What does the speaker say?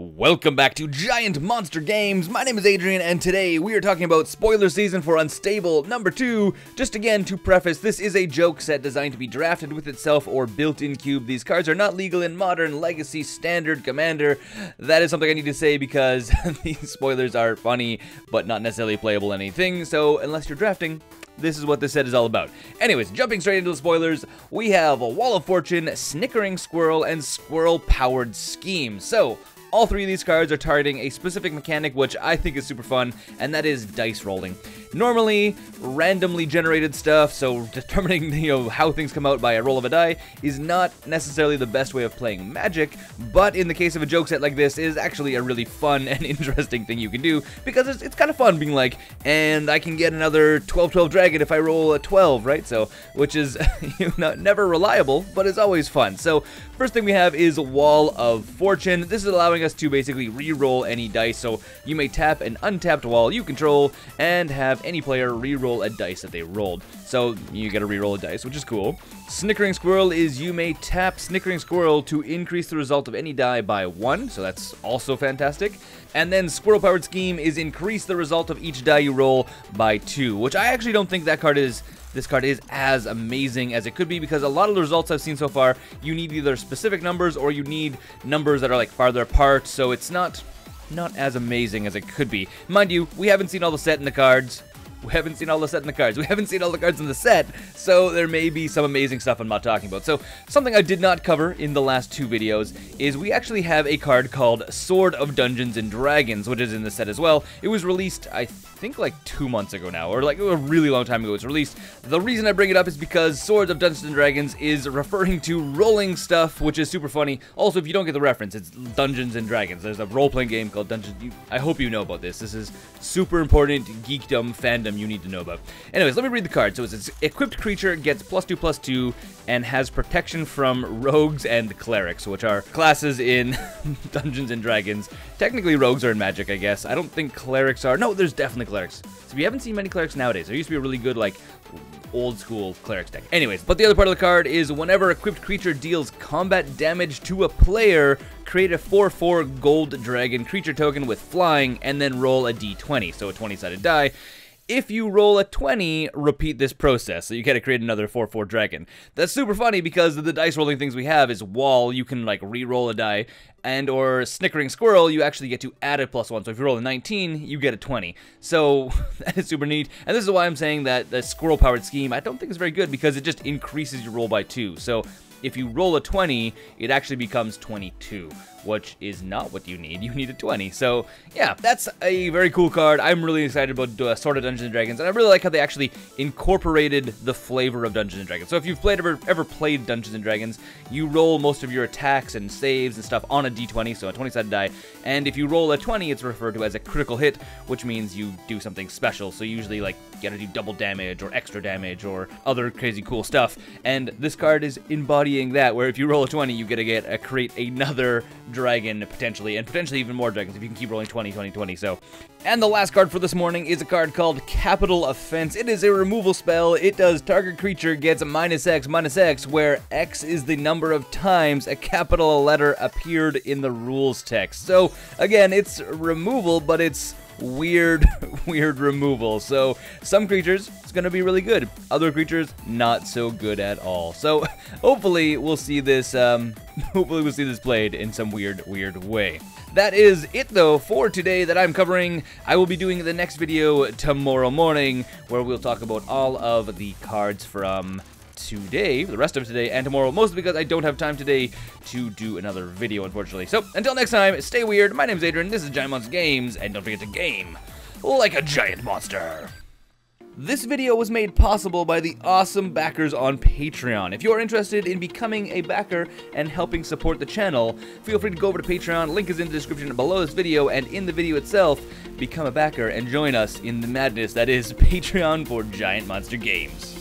Welcome back to Giant Monster Games. My name is Adrian, and today we are talking about spoiler season for Unstable number 2. Just again to preface, this is a joke set designed to be drafted with itself or built-in cube. These cards are not legal in Modern, Legacy, Standard, Commander. That is something I need to say because these spoilers are funny, but not necessarily playable anything. So unless you're drafting, this is what this set is all about. Anyways, jumping straight into the spoilers, we have a Wall of Fortune, Snickering Squirrel, and Squirrel-Powered Scheme. So all three of these cards are targeting a specific mechanic which I think is super fun, and that is dice rolling. Normally, randomly generated stuff, so determining how things come out by a roll of a die is not necessarily the best way of playing Magic, but in the case of a joke set like this, it is actually a really fun and interesting thing you can do, because it's kind of fun being like, and I can get another 12-12 dragon if I roll a 12, right? So, which is never reliable, but it's always fun. So, first thing we have is Wall of Fortune. This is allowing us to basically re-roll any dice, so you may tap an untapped wall you control and have any player re-roll a dice that they rolled. So you get to re-roll a dice, which is cool. Snickering Squirrel is you may tap Snickering Squirrel to increase the result of any die by 1, so that's also fantastic. And then Squirrel-Powered Scheme is increase the result of each die you roll by 2, which I actually don't think that card is... This card is as amazing as it could be, because a lot of the results I've seen so far, you need either specific numbers or you need numbers that are like farther apart, so it's not as amazing as it could be. Mind you, we haven't seen all the set in the cards. We haven't seen all the set in the cards. We haven't seen all the cards in the set, so there may be some amazing stuff I'm not talking about. So, something I did not cover in the last 2 videos is we actually have a card called Sword of Dungeons and Dragons, which is in the set as well. It was released, I think, like 2 months ago now, or like a really long time ago it was released. The reason I bring it up is because Swords of Dungeons and Dragons is referring to rolling stuff, which is super funny. Also, if you don't get the reference, it's Dungeons and Dragons. There's a role-playing game called Dungeons. I hope you know about this. This is super important geekdom fandom you need to know about. Anyways, let me read the card. So it's equipped creature gets +2/+2 and has protection from rogues and clerics, which are classes in Dungeons and Dragons. Technically, rogues are in Magic, I guess. I don't think clerics are. No, there's definitely clerics. So we haven't seen many clerics nowadays. There used to be a really good, like, old school clerics deck. Anyways, but the other part of the card is whenever equipped creature deals combat damage to a player, create a 4/4 gold dragon creature token with flying and then roll a d20, so a 20-sided die. If you roll a 20, repeat this process, so you gotta create another 4/4 dragon. That's super funny because the dice rolling things we have is Wall, you can like re-roll a die, and or Snickering Squirrel, you actually get to add a +1, so if you roll a 19, you get a 20. So that is super neat, and this is why I'm saying that the Squirrel-Powered Scheme I don't think is very good, because it just increases your roll by 2. So if you roll a 20, it actually becomes 22, which is not what you need. You need a 20. So, yeah, that's a very cool card. I'm really excited about Sword of Dungeons and Dragons, and I really like how they actually incorporated the flavor of Dungeons and Dragons. So if you've ever played Dungeons and Dragons, you roll most of your attacks and saves and stuff on a d20, so a 20-sided die, and if you roll a 20, it's referred to as a critical hit, which means you do something special. So usually, like, you gotta do double damage or extra damage or other crazy cool stuff, and this card is embodying that, where if you roll a 20, you get to create another dragon, potentially, and potentially even more dragons if you can keep rolling 20, 20, 20, so. And the last card for this morning is a card called Capital Offense. It is a removal spell. It does target creature gets -X, where X is the number of times a capital letter appeared in the rules text. So, again, it's removal, but it's weird removal. So some creatures it's gonna be really good, other creatures not so good at all. So hopefully we'll see this played in some weird way. That is it though for today that I'm covering. I will be doing the next video tomorrow morning, where we'll talk about all of the cards from today, the rest of today and tomorrow, mostly because I don't have time today to do another video, unfortunately. So, until next time, stay weird. My name's Adrian, this is GiantMonsterGames, and don't forget to game like a giant monster. This video was made possible by the awesome backers on Patreon. If you're interested in becoming a backer and helping support the channel, feel free to go over to Patreon. Link is in the description below this video, and in the video itself, become a backer and join us in the madness that is Patreon for Giant Monster Games.